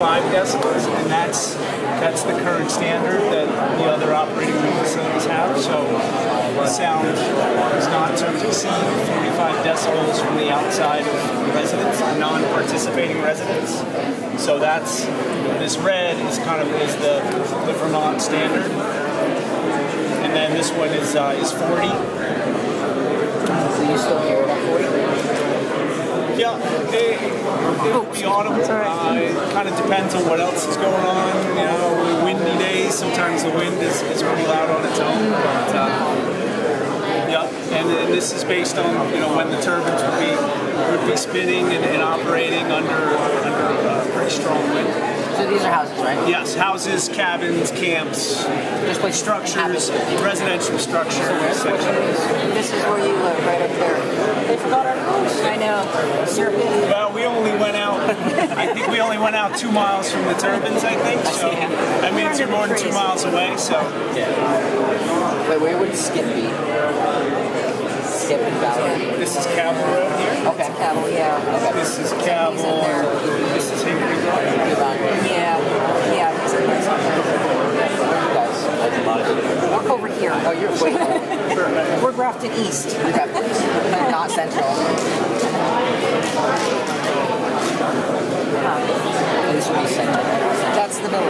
5 decibels, and that's the current standard that the other operating facilities have. So sound is not to exceed 45 decibels from the outside of residents, non-participating residents. So that's this red is the Vermont standard, and then this one is 40. So you still hear it at 40? Yeah, it'll be audible. It kind of depends on what else is going on. You know, windy days, sometimes the wind is pretty loud on its own. But yeah, and this is based on when the turbines would be spinning and operating under pretty strong wind. So these are houses, right? Yes, houses, cabins, camps, just like structures, residential structures. This is where you live, right up there. They forgot our house. I know. Well, we only went out, I think we only went out 2 miles from the turbines, I think. So that means you're more than 2 miles away, so. Yeah. Wait, where would Skip be? Skip and Valley? This is Cabell Road here. Okay. Cabell, yeah. Okay. This is Cabell. This is Hickory Road. Yeah. Yeah, he's in there. We're over here. Oh, you're way We're Grafton East. not Central. This would be Central. That's the middle.